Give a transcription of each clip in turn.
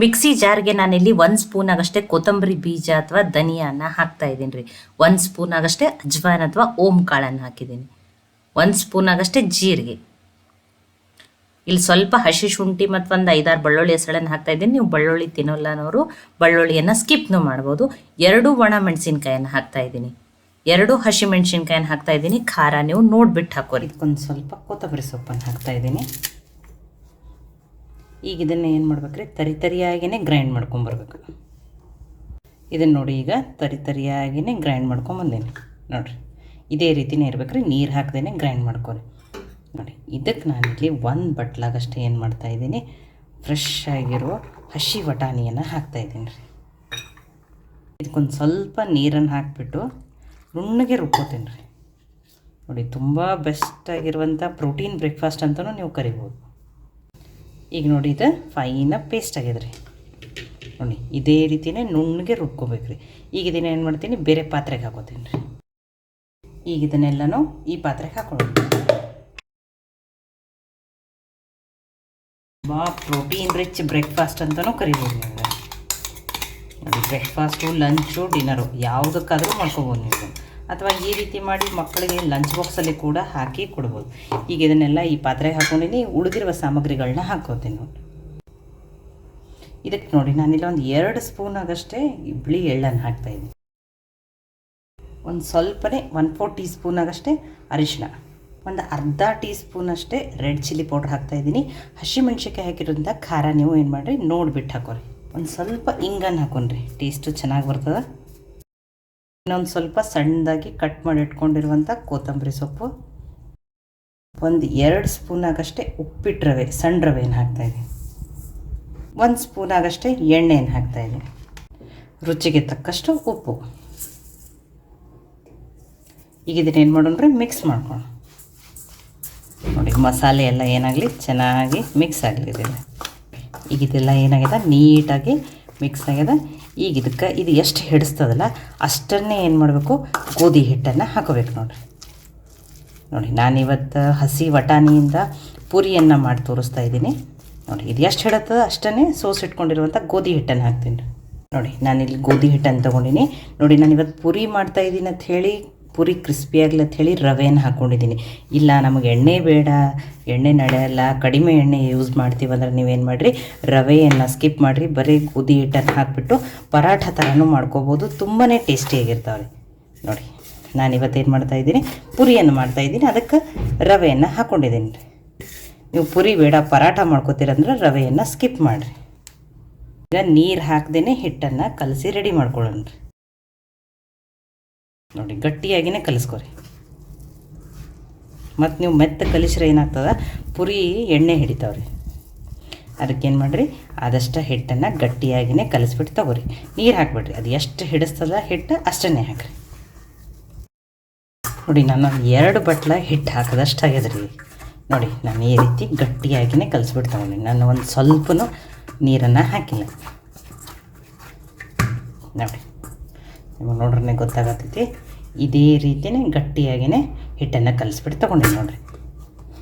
Mixie ಜಾರ್ಗೆ ನಾನಿಲ್ಲಿ 1 spoon ಆಗಷ್ಟೇ ಕೊತ್ತಂಬರಿ ಬೀಜ ಅಥವಾ ಧನಿಯಾನ ಹಾಕ್ತಾ ಇದ್ದೀನಿ ರೀ. 1 ಸ್ಪೂನ್ ಆಗಷ್ಟೇ ಅಜ್ವಾನ್ ಅಥವಾ ಓಂ ಕಾಳನ್ನು ಹಾಕಿದ್ದೀನಿ. 1 ಸ್ಪೂನ್ ಆಗಷ್ಟೇ ಜೀರಿಗೆ. ಇಲ್ಲಿ ಸ್ವಲ್ಪ ಹಸಿ ಶುಂಠಿ ಮತ್ತು ಒಂದು 5-6 ಬೆಳ್ಳುಳ್ಳಿ ಹೆಸಳನ್ನು ಹಾಕ್ತಾ ಇದ್ದೀನಿ. ನೀವು ಬೆಳ್ಳುಳ್ಳಿ ತಿನ್ನೋಲ್ಲ ಅನ್ನೋರು ಬೆಳ್ಳುಳ್ಳಿಯನ್ನು ಸ್ಕಿಪ್ನು ಮಾಡ್ಬೋದು. 2 ಒಣ ಮೆಣಸಿನ್ಕಾಯನ್ನು ಹಾಕ್ತಾ ಇದ್ದೀನಿ. 2 ಹಸಿ ಮೆಣಸಿನ್ಕಾಯನ್ನು ಹಾಕ್ತಾ ಇದ್ದೀನಿ. ಖಾರ ನೀವು ನೋಡ್ಬಿಟ್ಟು ಹಾಕೋರಿ. ಇದಕ್ಕೊಂದು ಸ್ವಲ್ಪ ಕೊತ್ತಂಬರಿ ಸೊಪ್ಪನ್ನು ಹಾಕ್ತಾ ಇದ್ದೀನಿ. ಈಗ ಇದನ್ನು ಏನು ಮಾಡ್ಬೇಕ್ರಿ, ತರಿಯಾಗಿಯೇ ಗ್ರೈಂಡ್ ಮಾಡ್ಕೊಂಬರ್ಬೇಕು. ಇದನ್ನು ನೋಡಿ, ಈಗ ತರಿಯಾಗಿಯೇ ಗ್ರೈಂಡ್ ಮಾಡ್ಕೊಂಬಂದೇನೆ ನೋಡಿರಿ. ಇದೇ ರೀತಿಯೇ ಇರ್ಬೇಕ್ರಿ, ನೀರು ಹಾಕ್ದೇ ಗ್ರೈಂಡ್ ಮಾಡ್ಕೊರಿ. ನೋಡಿ, ಇದಕ್ಕೆ ನಾನಿಲ್ಲಿ 1 ಬಟ್ಲಾಗಷ್ಟೇ ಏನು ಮಾಡ್ತಾಯಿದ್ದೀನಿ, ಫ್ರೆಶ್ ಆಗಿರೋ ಹಸಿ ಬಟಾಣಿಯನ್ನು ಹಾಕ್ತಾಯಿದ್ದೀನಿ ರೀ. ಇದಕ್ಕೊಂದು ಸ್ವಲ್ಪ ನೀರನ್ನು ಹಾಕಿಬಿಟ್ಟು ನುಣ್ಣಗೆ ರುಬ್ಕೋತೀನಿ ರೀ. ನೋಡಿ, ತುಂಬ ಬೆಸ್ಟಾಗಿರುವಂಥ ಪ್ರೋಟೀನ್ ಬ್ರೇಕ್ಫಾಸ್ಟ್ ಅಂತಲೂ ನೀವು ಕರಿಬೋದು. ಈಗ ನೋಡಿ, ಇದು ಫೈನಾಗಿ ಪೇಸ್ಟ್ ಆಗಿದೆ ರೀ. ನೋಡಿ, ಇದೇ ರೀತಿಯೇ ನುಣ್ಣಗೆ ರುಬ್ಕೋಬೇಕು ರೀ. ಈಗ ಇದನ್ನು ಏನು ಮಾಡ್ತೀನಿ, ಬೇರೆ ಪಾತ್ರೆಗೆ ಹಾಕೋತೀನಿ ರೀ. ಈಗ ಇದನ್ನೆಲ್ಲನೂ ಈ ಪಾತ್ರೆಗೆ ಹಾಕೊಳ್ಳೋಣ. ತುಂಬ ಪ್ರೋಟೀನ್ ರಿಚ್ ಬ್ರೇಕ್ಫಾಸ್ಟ್ ಅಂತಲೂ ಕರಿಬೋದು ನೀವು. ನೋಡಿ, ಬ್ರೇಕ್ಫಾಸ್ಟು, ಲಂಚು, ಡಿನ್ನರು ಯಾವುದಕ್ಕಾದರೂ ಮಾಡ್ಕೋಬೋದು ನೀವು. ಅಥವಾ ಈ ರೀತಿ ಮಾಡಿ ಮಕ್ಕಳಿಗೆ ಲಂಚ್ ಬಾಕ್ಸಲ್ಲಿ ಕೂಡ ಹಾಕಿ ಕೊಡ್ಬೋದು. ಈಗ ಇದನ್ನೆಲ್ಲ ಈ ಪಾತ್ರೆಗೆ ಹಾಕೊಂಡಿನಿ. ಉಳಿದಿರುವ ಸಾಮಗ್ರಿಗಳನ್ನ ಹಾಕ್ಕೋತೀನಿ ನೋಡಿ. ಇದಕ್ಕೆ ನೋಡಿ, ನಾನಿಲ್ಲ ಒಂದು 2 ಸ್ಪೂನ್ ಆಗಷ್ಟೇ ಬಿಳಿ ಎಳ್ಳನ್ನು ಹಾಕ್ತಾಯಿದ್ದೀನಿ. ಒಂದು ಸ್ವಲ್ಪನೇ 1/4 ಟೀ ಸ್ಪೂನ್ ಆಗಷ್ಟೇ ಅರಿಶಿನ, ಒಂದು ಅರ್ಧ ಟೀ ಸ್ಪೂನ್ ಅಷ್ಟೇ ರೆಡ್ ಚಿಲ್ಲಿ ಪೌಡ್ರ್ ಹಾಕ್ತಾಯಿದ್ದೀನಿ. ಹಸಿಮೆಣ್ಸಿಕಾಯಿ ಹಾಕಿರೋದ್ರಿಂದ ಖಾರ ನೀವು ಏನು ಮಾಡಿರಿ ನೋಡಿಬಿಟ್ಟು ಹಾಕೋರಿ. ಒಂದು ಸ್ವಲ್ಪ ಇಂಗನ್ನು ಹಾಕೊಂಡ್ರಿ, ಟೇಸ್ಟು ಚೆನ್ನಾಗಿ ಬರ್ತದೆ. ಇನ್ನೊಂದು ಸ್ವಲ್ಪ ಸಣ್ಣದಾಗಿ ಕಟ್ ಮಾಡಿ ಇಟ್ಕೊಂಡಿರುವಂಥ ಕೊತ್ತಂಬರಿ ಸೊಪ್ಪು, ಒಂದು 2 ಸ್ಪೂನ್ ಆಗಷ್ಟೇ ಉಪ್ಪಿಟ್ಟು ರವೆ, ಸಣ್ಣ ರವೆಯನ್ನು ಹಾಕ್ತಾಯಿದ್ದೀನಿ. 1 ಸ್ಪೂನ್ ಆಗಷ್ಟೇ ಎಣ್ಣೆಯನ್ನು ಹಾಕ್ತಾಯಿದ್ದೀನಿ. ರುಚಿಗೆ ತಕ್ಕಷ್ಟು ಉಪ್ಪು. ಈಗ ಇದನ್ನ ಏನು ಮಾಡೋಣ್ರಿ, ಮಿಕ್ಸ್ ಮಾಡ್ಕೊಳ್ಳೋಣ. ನೋಡಿ, ಮಸಾಲೆ ಎಲ್ಲ ಏನಾಗಲಿ ಚೆನ್ನಾಗಿ ಮಿಕ್ಸ್ ಆಗಲಿದೆ. ಈಗ ಇದೆಲ್ಲ ಏನಾಗಿದೆ, ನೀಟಾಗಿ ಮಿಕ್ಸ್ ಆಗಿದೆ. ಈಗ ಇದಕ್ಕೆ ಇದು ಎಷ್ಟು ಹಿಡಿಸ್ತದಲ್ಲ ಅಷ್ಟನ್ನೇ ಏನು ಮಾಡಬೇಕು, ಗೋಧಿ ಹಿಟ್ಟನ್ನು ಹಾಕೋಬೇಕು ನೋಡಿರಿ. ನೋಡಿ, ನಾನಿವತ್ತು ಹಸಿ ವಟಾಣಿಯಿಂದ ಪೂರಿಯನ್ನು ಮಾಡಿ ತೋರಿಸ್ತಾ ಇದ್ದೀನಿ. ನೋಡಿ, ಇದು ಎಷ್ಟು ಹಿಡುತ್ತದ ಅಷ್ಟನ್ನೇ ಸೋಸಿಟ್ಕೊಂಡಿರುವಂಥ ಗೋಧಿ ಹಿಟ್ಟನ್ನು ಹಾಕ್ತೀನಿ. ನೋಡಿ, ನಾನಿಲ್ಲಿ ಗೋಧಿ ಹಿಟ್ಟನ್ನು ತೊಗೊಂಡಿನಿ. ನೋಡಿ, ನಾನಿವತ್ತು ಪೂರಿ ಮಾಡ್ತಾಯಿದ್ದೀನಿ ಅಂತ ಹೇಳಿ, ಪೂರಿ ಕ್ರಿಸ್ಪಿಯಾಗಲಿ ಅಂತ ಹೇಳಿ ರವೆಯನ್ನು ಹಾಕ್ಕೊಂಡಿದ್ದೀನಿ. ಇಲ್ಲ, ನಮಗೆ ಎಣ್ಣೆ ಬೇಡ, ಎಣ್ಣೆ ನಡೆಯಲ್ಲ, ಕಡಿಮೆ ಎಣ್ಣೆ ಯೂಸ್ ಮಾಡ್ತೀವಂದ್ರೆ ನೀವೇನು ಮಾಡಿರಿ, ರವೆಯನ್ನು ಸ್ಕಿಪ್ ಮಾಡಿರಿ, ಬರೀ ಗೋಧಿ ಹಿಟ್ಟನ್ನು ಹಾಕಿಬಿಟ್ಟು ಪರಾಠ ಥರನೂ ಮಾಡ್ಕೋಬೋದು. ತುಂಬಾ ಟೇಸ್ಟಿಯಾಗಿರ್ತಾವೆ. ನೋಡಿ, ನಾನಿವತ್ತೇನು ಮಾಡ್ತಾಯಿದ್ದೀನಿ, ಪುರಿಯನ್ನು ಮಾಡ್ತಾಯಿದ್ದೀನಿ. ಅದಕ್ಕೆ ರವೆಯನ್ನು ಹಾಕ್ಕೊಂಡಿದ್ದೀನಿ ರೀ. ನೀವು ಪುರಿ ಬೇಡ, ಪರಾಠ ಮಾಡ್ಕೋತೀರಂದ್ರೆ ರವೆಯನ್ನು ಸ್ಕಿಪ್ ಮಾಡಿರಿ. ಈಗ ನೀರು ಹಾಕ್ದೇ ಹಿಟ್ಟನ್ನು ಕಲಸಿ ರೆಡಿ ಮಾಡ್ಕೊಳ್ಳೋಣ ರೀ. ನೋಡಿ, ಗಟ್ಟಿಯಾಗಿಯೇ ಕಲಿಸ್ಕೊರಿ. ಮತ್ತು ನೀವು ಮೆತ್ತ ಕಲಿಸ್ರೆ ಏನಾಗ್ತದೆ, ಪುರಿ ಎಣ್ಣೆ ಹಿಡಿತಾವ್ರಿ. ಅದಕ್ಕೇನು ಮಾಡಿರಿ, ಆದಷ್ಟು ಹಿಟ್ಟನ್ನು ಗಟ್ಟಿಯಾಗಿಯೇ ಕಲಿಸ್ಬಿಟ್ಟು ತಗೋರಿ. ನೀರು ಹಾಕ್ಬಿಡ್ರಿ, ಅದು ಎಷ್ಟು ಹಿಡಿಸ್ತದ ಹಿಟ್ಟು ಅಷ್ಟನ್ನೇ ಹಾಕಿರಿ. ನೋಡಿ, ನಾನು 2 ಬಟ್ಲ ಹಿಟ್ಟು ಹಾಕೋದಷ್ಟು ಆಗ್ಯದ ರೀ. ನೋಡಿ, ನಾನು ಈ ರೀತಿ ಗಟ್ಟಿಯಾಗಿಯೇ ಕಲಿಸ್ಬಿಟ್ಟು ತಗೊಂಡಿನಿ. ನಾನು ಒಂದು ಸ್ವಲ್ಪನೂ ನೀರನ್ನು ಹಾಕಿಲ್ಲ. ನೋಡಿ, ನಿಮಗೆ ನೋಡ್ರೆ ಗೊತ್ತಾಗತ್ತೈತಿ. ಇದೇ ರೀತಿಯೇ ಗಟ್ಟಿಯಾಗಿಯೇ ಹಿಟ್ಟನ್ನು ಕಲಿಸ್ಬಿಟ್ಟು ತೊಗೊಂಡಿನಿ ನೋಡಿರಿ.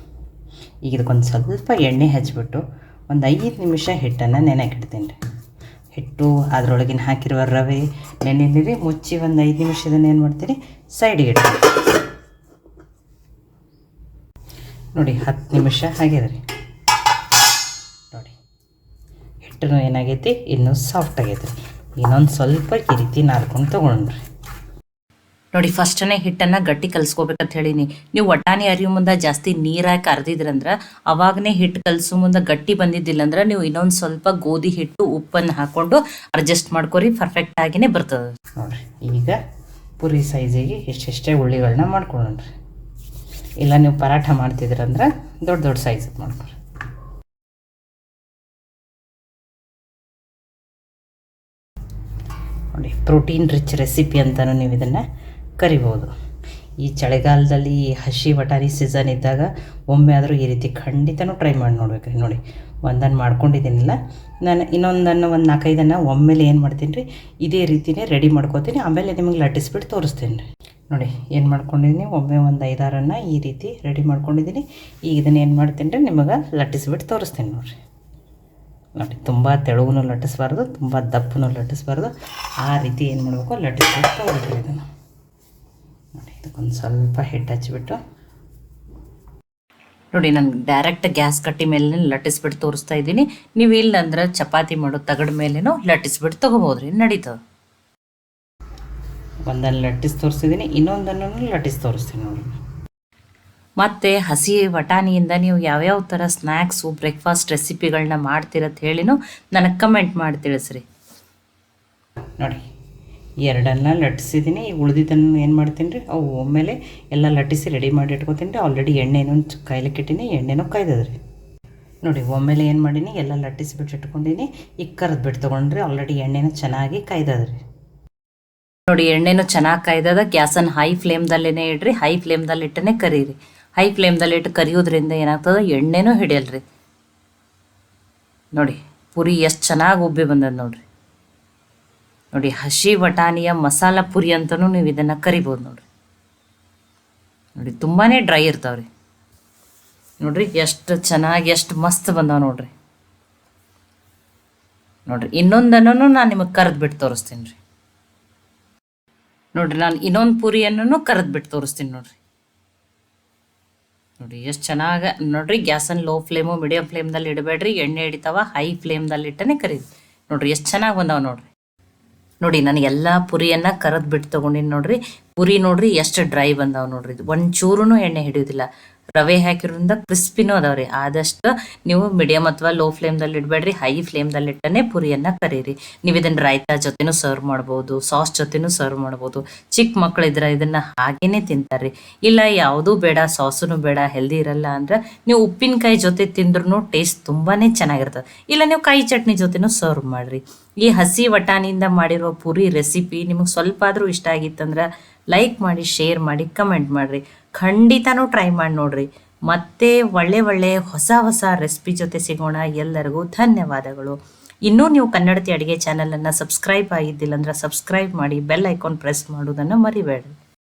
ಈಗ ಇದಕ್ಕೊಂದು ಸ್ವಲ್ಪ ಎಣ್ಣೆ ಹಚ್ಚಿಬಿಟ್ಟು ಒಂದು 5 ನಿಮಿಷ ಹಿಟ್ಟನ್ನು ನೆನೆಕಿಡ್ತೀನಿ ರೀ. ಹಿಟ್ಟು ಅದರೊಳಗಿನ ಹಾಕಿರುವ ರವೆ ನೆನೆಲಿ ಮುಚ್ಚಿ ಒಂದು 5 ನಿಮಿಷ ಇದನ್ನು ಏನು ಮಾಡ್ತೀರಿ, ಸೈಡಿಗೆ ಇಡ್ತೀನಿ. ನೋಡಿ, 10 ನಿಮಿಷ ಆಗ್ಯದ ರೀ. ನೋಡಿ, ಹಿಟ್ಟನ್ನು ಏನಾಗೈತಿ, ಇನ್ನೂ ಸಾಫ್ಟ್ ಆಗೈತೆ ರೀ. ಇನ್ನೊಂದು ಸ್ವಲ್ಪ ಈ ರೀತಿ ನಾರ್ಕೊಂಡು ತೊಗೊಂಡ್ರಿ. ನೋಡಿ, ಫಸ್ಟನೇ ಹಿಟ್ಟನ್ನು ಗಟ್ಟಿ ಕಲಿಸ್ಕೋಬೇಕಂತ ಹೇಳೀನಿ. ನೀವು ವಟಾಣಿ ಅರಿವು ಮುಂದೆ ಜಾಸ್ತಿ ನೀರಾಕಿ ಅರ್ದಿದ್ರಂದ್ರೆ ಅವಾಗನೇ ಹಿಟ್ಟು ಕಲಸೋ ಮುಂದೆ ಗಟ್ಟಿ ಬಂದಿದ್ದಿಲ್ಲ ಅಂದ್ರೆ ನೀವು ಇನ್ನೊಂದು ಸ್ವಲ್ಪ ಗೋಧಿ ಹಿಟ್ಟು ಉಪ್ಪನ್ನು ಹಾಕ್ಕೊಂಡು ಅಡ್ಜಸ್ಟ್ ಮಾಡ್ಕೊರಿ, ಪರ್ಫೆಕ್ಟ್ ಆಗಿನೇ ಬರ್ತದೆ ನೋಡಿರಿ. ಈಗ ಪುರಿ ಸೈಜಿಗೆ ಎಷ್ಟೆಷ್ಟೇ ಉಳ್ಳಿಗಳನ್ನ ಮಾಡ್ಕೊಳ್ಳೋಣ್ರಿ. ಇಲ್ಲ ನೀವು ಪರಾಠ ಮಾಡ್ತಿದ್ರಂದ್ರೆ ದೊಡ್ಡ ದೊಡ್ಡ ಸೈಜ್ ಮಾಡ್ಕೊರಿ. ನೋಡಿ, ಪ್ರೋಟೀನ್ ರಿಚ್ ರೆಸಿಪಿ ಅಂತಲೂ ನೀವು ಇದನ್ನು ಕರಿಬೋದು. ಈ ಚಳಿಗಾಲದಲ್ಲಿ ಹಸಿ ವಟಾಣಿ ಸೀಸನ್ ಇದ್ದಾಗ ಒಮ್ಮೆ ಆದರೂ ಈ ರೀತಿ ಖಂಡಿತನೂ ಟ್ರೈ ಮಾಡಿ ನೋಡ್ಬೇಕು ರೀ. ನೋಡಿ, ಒಂದನ್ನು ಮಾಡ್ಕೊಂಡಿದ್ದೀನಿಲ್ಲ, ನಾನು ಇನ್ನೊಂದನ್ನು ಒಂದು 4-5 ಒಮ್ಮೆಲೆ ಏನು ಮಾಡ್ತೀನಿ ರೀ, ಇದೇ ರೀತಿಯೇ ರೆಡಿ ಮಾಡ್ಕೋತೀನಿ. ಆಮೇಲೆ ನಿಮಗೆ ಲಟ್ಟಿಸ್ಬಿಟ್ಟು ತೋರಿಸ್ತೀನಿ ರೀ. ನೋಡಿ, ಏನು ಮಾಡ್ಕೊಂಡಿದ್ದೀನಿ, ಒಮ್ಮೆ ಒಂದು 5-6 ಈ ರೀತಿ ರೆಡಿ ಮಾಡ್ಕೊಂಡಿದ್ದೀನಿ. ಈಗ ಇದನ್ನು ಏನು ಮಾಡ್ತೀನಿ ರೀ, ನಿಮಗೆ ಲಟ್ಟಿಸ್ಬಿಟ್ಟು ತೋರಿಸ್ತೀನಿ ನೋಡಿರಿ. ನೋಡಿ ತುಂಬ ತೆಳುಗೂ ಲಟ್ಟಿಸ್ಬಾರ್ದು, ತುಂಬ ದಪ್ಪನೂ ಲಟ್ಟಿಸ್ಬಾರ್ದು. ಆ ರೀತಿ ಏನು ಮಾಡಬೇಕು, ಲಟ್ಟಿಸ್ಬಿಟ್ಟು ತೊಗೊಳ್ತೀವಿ ಇದನ್ನು. ನೋಡಿ ಇದಕ್ಕೊಂದು ಸ್ವಲ್ಪ ಹಿಟ್ಟು ಹಚ್ಚಿಬಿಟ್ಟು ನೋಡಿ, ನಾನು ಡೈರೆಕ್ಟ್ ಗ್ಯಾಸ್ ಕಟ್ಟಿ ಮೇಲೆ ಲಟ್ಟಿಸ್ಬಿಟ್ಟು ತೋರಿಸ್ತಾ ಇದ್ದೀನಿ. ನೀವು ಇಲ್ಲಂದ್ರೆ ಚಪಾತಿ ಮಾಡೋ ತಗಡ ಮೇಲೇನೋ ಲಟ್ಟಿಸ್ಬಿಟ್ಟು ತೊಗೋಬೋದ್ರಿ, ನಡೀತದೆ. ಒಂದನ್ನು ಲಟ್ಟಿಸಿ ತೋರಿಸಿದ್ದೀನಿ, ಇನ್ನೊಂದನ್ನು ಲಟ್ಟಿಸಿ ತೋರಿಸ್ತೀನಿ ನೋಡಿ. ಮತ್ತು ಹಸಿ ವಟಾಣಿಯಿಂದ ನೀವು ಯಾವ್ಯಾವ ಥರ ಸ್ನ್ಯಾಕ್ಸು, ಬ್ರೇಕ್ಫಾಸ್ಟ್ ರೆಸಿಪಿಗಳನ್ನ ಮಾಡ್ತೀರಂತ ಹೇಳಿನೂ ನನಗೆ ಕಮೆಂಟ್ ಮಾಡಿ ತಿಳಿಸ್ರಿ. ನೋಡಿ ಎರಡನ್ನ ಲಟ್ಟಿಸಿದ್ದೀನಿ. ಈಗ ಉಳಿದಿದ್ದನ್ನು ಏನು ಮಾಡ್ತೀನಿ ರೀ, ಅವು ಒಮ್ಮೆಲೆ ಎಲ್ಲ ಲಟ್ಟಿಸಿ ರೆಡಿ ಮಾಡಿ ಇಟ್ಕೊತೀನಿ ರೀ. ಆಲ್ರೆಡಿ ಎಣ್ಣೆನೂ ಕಾಯ್ಲಿಕ್ಕೆ ಇಟ್ಟೀನಿ, ಎಣ್ಣೆನೂ ಕಾಯ್ದದ್ರಿ. ನೋಡಿ ಒಮ್ಮೆಲೆ ಏನು ಮಾಡೀನಿ, ಎಲ್ಲ ಲಟ್ಟಿಸಿಬಿಟ್ಟು ಇಟ್ಕೊಂಡೀನಿ. ಈಗ ಕರೆದ್ಬಿಟ್ಟು ತೊಗೊಂಡ್ರಿ, ಆಲ್ರೆಡಿ ಎಣ್ಣೆನೂ ಚೆನ್ನಾಗಿ ಕಾಯ್ದದ್ರಿ. ನೋಡಿ ಎಣ್ಣೆನೂ ಚೆನ್ನಾಗಿ ಕಾಯ್ದದ. ಗ್ಯಾಸನ್ನು ಹೈ ಫ್ಲೇಮ್ದಲ್ಲೇ ಇಡ್ರಿ, ಹೈ ಫ್ಲೇಮ್ದಲ್ಲಿ ಇಟ್ಟನೇ ಕರೀರಿ. ಹೈ ಫ್ಲೇಮ್ದಲ್ಲಿ ಇಟ್ಟು ಕರಿಯೋದ್ರಿಂದ ಏನಾಗ್ತದೆ, ಎಣ್ಣೆನೂ ಹಿಡಿಯಲ್ರಿ. ನೋಡಿ ಪುರಿ ಎಷ್ಟು ಚೆನ್ನಾಗಿ ಉಬ್ಬಿ ಬಂದದ ನೋಡ್ರಿ. ನೋಡಿ ಹಸಿ ವಟಾಣಿಯ ಮಸಾಲ ಪುರಿ ಅಂತಲೂ ನೀವು ಇದನ್ನು ಕರಿಬೋದು ನೋಡ್ರಿ. ನೋಡಿ ತುಂಬಾ ಡ್ರೈ ಇರ್ತಾವ್ರಿ. ನೋಡ್ರಿ ಎಷ್ಟು ಚೆನ್ನಾಗಿ, ಎಷ್ಟು ಮಸ್ತ್ ಬಂದಾವ ನೋಡ್ರಿ. ನೋಡ್ರಿ ಇನ್ನೊಂದನ್ನು ನಾನು ನಿಮಗೆ ಕರೆದ್ಬಿಟ್ಟು ತೋರಿಸ್ತೀನಿ ರೀ. ನೋಡ್ರಿ ನಾನು ಇನ್ನೊಂದು ಪುರಿಯನ್ನು ಕರೆದ್ಬಿಟ್ಟು ತೋರಿಸ್ತೀನಿ ನೋಡ್ರಿ. ನೋಡಿ ಎಷ್ಟು ಚೆನ್ನಾಗಿ ನೋಡ್ರಿ. ಗ್ಯಾಸನ್ನು ಲೋ ಫ್ಲೇಮು ಮೀಡಿಯಮ್ ಫ್ಲೇಮ್ದಲ್ಲಿ ಇಡಬೇಡ್ರಿ, ಎಣ್ಣೆ ಹಿಡಿತಾವ. ಹೈ ಫ್ಲೇಮ್ದಲ್ಲಿ ಇಟ್ಟನೆ ಕರೀರಿ. ನೋಡ್ರಿ ಎಷ್ಟು ಚೆನ್ನಾಗಿ ಬಂದಾವ ನೋಡ್ರಿ. ನೋಡಿ ನಾನು ಎಲ್ಲ ಪುರಿಯನ್ನು ಕರೆದ್ಬಿಟ್ಟು ತೊಗೊಂಡಿನಿ ನೋಡ್ರಿ. ಪುರಿ ನೋಡ್ರಿ ಎಷ್ಟು ಡ್ರೈ ಬಂದಾವ ನೋಡ್ರಿ. ಇದು ಒಂಚೂರೂ ಎಣ್ಣೆ ಹಿಡಿಯೋದಿಲ್ಲ. ರವೆ ಹಾಕಿರೋದ್ರಿಂದ ಕ್ರಿಸ್ಪಿನೂ ಅದಾವ್ರಿ. ಆದಷ್ಟು ನೀವು ಮೀಡಿಯಮ್ ಅಥವಾ ಲೋ ಫ್ಲೇಮ್ದಲ್ಲಿ ಇಡಬೇಡ್ರಿ, ಹೈ ಫ್ಲೇಮ್ದಲ್ಲಿ ಇಟ್ಟನೆ ಪುರಿಯನ್ನು ಕರೀರಿ. ನೀವು ಇದನ್ನು ರಾಯ್ತಾ ಜೊತೆನೂ ಸರ್ವ್ ಮಾಡ್ಬೋದು, ಸಾಸ್ ಜೊತೆನೂ ಸರ್ವ್ ಮಾಡ್ಬೋದು. ಚಿಕ್ಕ ಮಕ್ಕಳಿದ್ರೆ ಇದನ್ನು ಹಾಗೇ ತಿಂತಾರೆ. ಇಲ್ಲ ಯಾವುದೂ ಬೇಡ, ಸಾಸೂ ಬೇಡ, ಹೆಲ್ದಿ ಇರಲ್ಲ ಅಂದ್ರೆ ನೀವು ಉಪ್ಪಿನಕಾಯಿ ಜೊತೆ ತಿಂದ್ರೂ ಟೇಸ್ಟ್ ತುಂಬಾ ಚೆನ್ನಾಗಿರ್ತದೆ. ಇಲ್ಲ ನೀವು ಕಾಯಿ ಚಟ್ನಿ ಜೊತೆನೂ ಸರ್ವ್ ಮಾಡಿರಿ. ಈ ಹಸಿ ವಟಾಣಿಯಿಂದ ಮಾಡಿರೋ ಪುರಿ ರೆಸಿಪಿ ನಿಮಗೆ ಸ್ವಲ್ಪ ಆದರೂ ಇಷ್ಟ ಆಗಿತ್ತಂದ್ರೆ ಲೈಕ್ ಮಾಡಿ, ಶೇರ್ ಮಾಡಿ, ಕಮೆಂಟ್ ಮಾಡಿರಿ. ಖಂಡಿತನೂ ಟ್ರೈ ಮಾಡಿ ನೋಡ್ರಿ. ಮತ್ತೆ ಒಳ್ಳೆ ಹೊಸ ರೆಸಿಪಿ ಜೊತೆ ಸಿಗೋಣ. ಎಲ್ಲರಿಗೂ ಧನ್ಯವಾದಗಳು. ಇನ್ನೂ ನೀವು ಕನ್ನಡತಿ ಅಡುಗೆ ಚಾನಲನ್ನು ಸಬ್ಸ್ಕ್ರೈಬ್ ಆಗಿದ್ದಿಲ್ಲ ಅಂದ್ರೆ ಸಬ್ಸ್ಕ್ರೈಬ್ ಮಾಡಿ, ಬೆಲ್ ಐಕಾನ್ ಪ್ರೆಸ್ ಮಾಡೋದನ್ನು ಮರಿಬೇಡ್ರಿ.